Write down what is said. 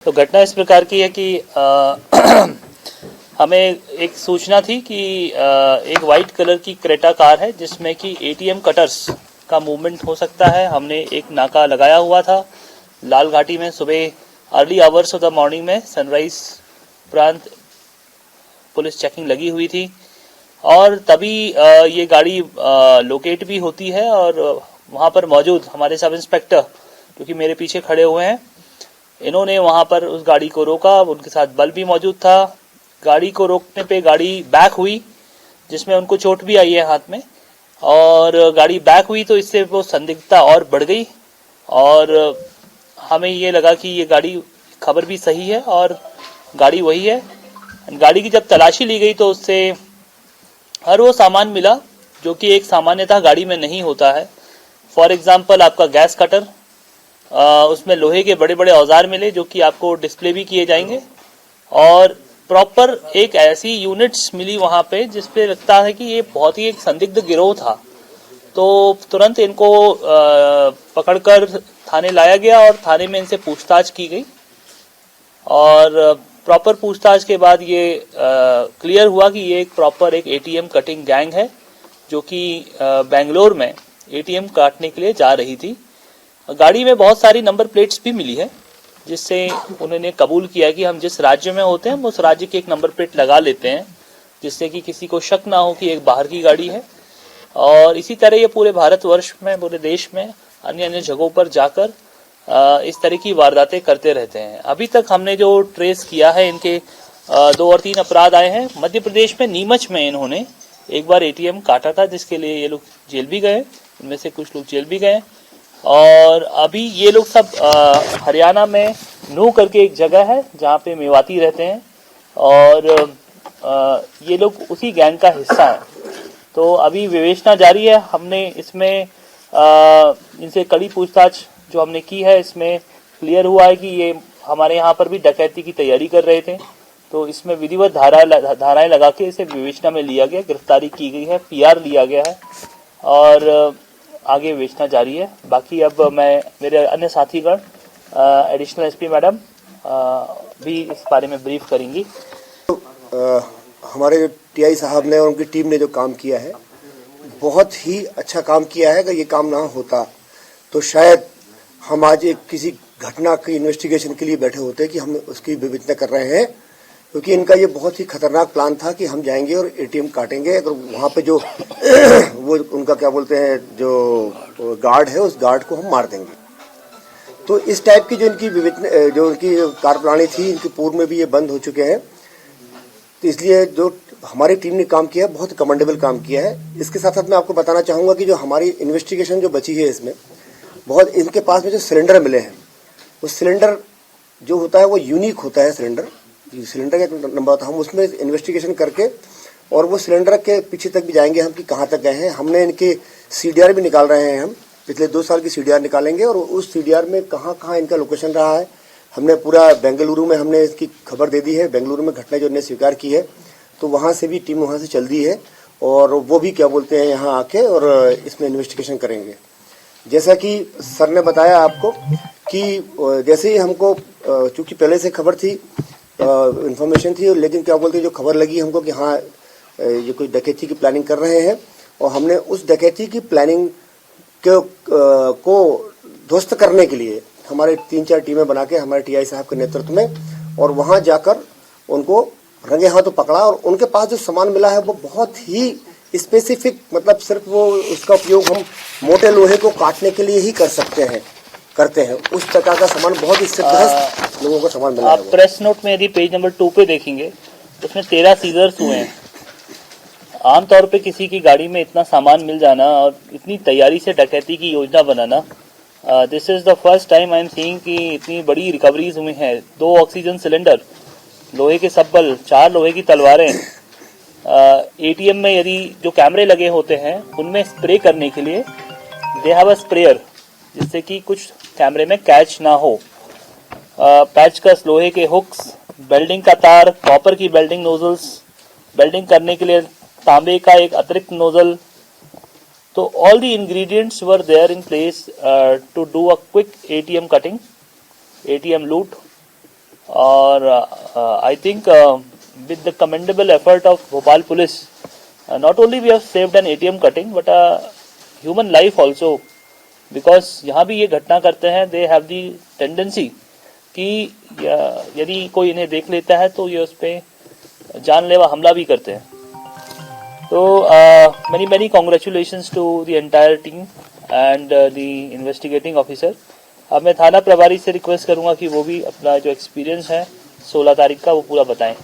तो घटना इस प्रकार की है कि हमें एक सूचना थी कि एक वाइट कलर की क्रेटा कार है जिसमें कि एटीएम कटर्स का मूवमेंट हो सकता है। हमने एक नाका लगाया हुआ था लाल घाटी में। सुबह early hours of the morning में सनराइज उपरांत पुलिस चेकिंग लगी हुई थी और तभी ये गाड़ी लोकेट भी होती है और वहाँ पर मौजूद हमारे सब इंस्पेक्टर जो कि मेरे पीछे खड़े हुए हैं, इन्होंने वहां पर उस गाड़ी को रोका। उनके साथ बल भी मौजूद था। गाड़ी को रोकने पे गाड़ी बैक हुई जिसमें उनको चोट भी आई है हाथ में, और गाड़ी बैक हुई तो इससे वो संदिग्धता और बढ़ गई और हमें ये लगा कि ये गाड़ी खबर भी सही है और गाड़ी वही है। गाड़ी की जब तलाशी ली गई तो उससे हर वो सामान मिला जो कि एक सामान्यतः गाड़ी में नहीं होता है। फॉर एग्जाम्पल आपका गैस कटर, उसमें लोहे के बड़े बड़े औजार मिले जो कि आपको डिस्प्ले भी किए जाएंगे, और प्रॉपर एक ऐसी यूनिट्स मिली वहां पे जिसपे लगता है कि ये बहुत ही एक संदिग्ध गिरोह था। तो तुरंत इनको पकड़कर थाने लाया गया और थाने में इनसे पूछताछ की गई और प्रॉपर पूछताछ के बाद ये क्लियर हुआ कि ये एक प्रॉपर एक एटीएम कटिंग गैंग है जो कि बेंगलोर में एटीएम काटने के लिए जा रही थी। गाड़ी में बहुत सारी नंबर प्लेट्स भी मिली है जिससे उन्होंने कबूल किया कि हम जिस राज्य में होते हैं हम उस राज्य की एक नंबर प्लेट लगा लेते हैं जिससे कि किसी को शक ना हो कि एक बाहर की गाड़ी है। और इसी तरह ये पूरे भारतवर्ष में, पूरे देश में अन्य अन्य जगहों पर जाकर इस तरह की वारदातें करते रहते हैं। अभी तक हमने जो ट्रेस किया है, इनके 2 और 3 अपराध आए हैं। मध्य प्रदेश में नीमच में इन्होंने एक बार एटीएम काटा था जिसके लिए ये लोग जेल भी गए, इनमें से कुछ लोग जेल भी गए। और अभी ये लोग सब हरियाणा में नू करके एक जगह है जहाँ पे मेवाती रहते हैं और ये लोग उसी गैंग का हिस्सा है। तो अभी विवेचना जारी है। हमने इसमें इनसे कड़ी पूछताछ जो हमने की है, इसमें क्लियर हुआ है कि ये हमारे यहाँ पर भी डकैती की तैयारी कर रहे थे। तो इसमें विधिवत धाराएं लगा के इसे विवेचना में लिया गया, गिरफ्तारी की गई है, पीआर लिया गया है और आगे विवेचना जारी है। बाकी अब मैं मेरे अन्य साथीगण एडिशनल एसपी मैडम भी इस बारे में ब्रीफ करेंगी। हमारे टीआई साहब ने और उनकी टीम ने जो काम किया है बहुत ही अच्छा काम किया है। अगर ये काम ना होता तो शायद हम आज एक किसी घटना की इन्वेस्टिगेशन के लिए बैठे होते कि हम उसकी विवेचना कर रहे हैं, क्योंकि इनका ये बहुत ही खतरनाक प्लान था कि हम जाएंगे और एटीएम काटेंगे। अगर वहाँ पे जो वो उनका क्या बोलते हैं जो गार्ड है उस गार्ड को हम मार देंगे। तो इस टाइप की जो इनकी विवेचना, जो इनकी कार्यप्रणाली थी, इनके पूर्व में भी ये बंद हो चुके हैं। तो इसलिए जो हमारी टीम ने काम किया है बहुत कमेंडेबल काम किया है। इसके साथ साथ मैं आपको बताना चाहूँगा कि जो हमारी इन्वेस्टिगेशन जो बची है इसमें बहुत इनके पास में जो सिलेंडर मिले हैं, वो सिलेंडर जो होता है वो यूनिक होता है। सिलेंडर का नंबर था, हम उसमें इन्वेस्टिगेशन करके और वो सिलेंडर के पीछे तक भी जाएंगे हम कि कहाँ तक गए हैं। हमने इनके सीडीआर भी निकाल रहे हैं, हम पिछले 2 साल की सीडीआर निकालेंगे और उस सीडीआर में कहाँ कहाँ इनका लोकेशन रहा है। हमने पूरा बेंगलुरु में हमने इसकी खबर दे दी है। बेंगलुरु में घटना जो इन्होंने स्वीकार की है तो वहाँ से भी टीम वहाँ से चल दी है और वो भी क्या बोलते हैं यहाँ आके और इसमें इन्वेस्टिगेशन करेंगे। जैसा कि सर ने बताया आपको कि जैसे ही हमको चूंकि पहले से खबर थी, इन्फॉर्मेशन थी, लेकिन क्या बोलते हैं जो खबर लगी हमको कि हाँ ये कोई डकैती की प्लानिंग कर रहे हैं और हमने उस डकैती की प्लानिंग को ध्वस्त करने के लिए हमारे 3-4 टीमें बना के हमारे टीआई साहब के नेतृत्व में और वहां जाकर उनको रंगे हाथों पकड़ा और उनके पास जो सामान मिला है वो बहुत ही स्पेसिफिक, मतलब सिर्फ वो उसका उपयोग हम मोटे लोहे को काटने के लिए ही करते हैं। उस प्रकार का सामान बहुत ही सिद्धहस्त लोगों का सामान मिला है। आप प्रेस नोट में यदि पेज नंबर 2 पे देखेंगे तो उसमें 13 सीजर्स हुए हैं। आमतौर पे किसी की गाड़ी में इतना सामान मिल जाना और इतनी तैयारी से डकैती की योजना बनाना, this is the first time I am seeing कि इतनी बड़ी रिकवरीज हुई हैं। 2 ऑक्सीजन सिलेंडर, लोहे के सब्बल, 4 लोहे की तलवारें। एटीएम में यदि जो कैमरे लगे होते हैं उनमें स्प्रे करने के लिए दे हैव अ स्प्रेयर जिससे कि कुछ कैमरे में कैच ना हो। पैचकस, लोहे के हुक्स, वेल्डिंग का तार, कॉपर की वेल्डिंग नोजल्स, वेल्डिंग करने के लिए तांबे का एक अतिरिक्त नोजल। तो all the ingredients were there in place to do a quick ATM cutting, ATM लूट। और I think with the commendable effort of Bhopal police, not only we have saved an ATM cutting but a human life also, because यहाँ भी ये घटना करते हैं, they have the tendency कि यदि कोई इन्हें देख लेता है तो ये उस पर जानलेवा हमला भी करते हैं. तो many congratulations to the entire team and the investigating officer. अब मैं थाना प्रभारी से रिक्वेस्ट करूंगा कि वो भी अपना जो एक्सपीरियंस है 16 तारीख का वो पूरा बताएं.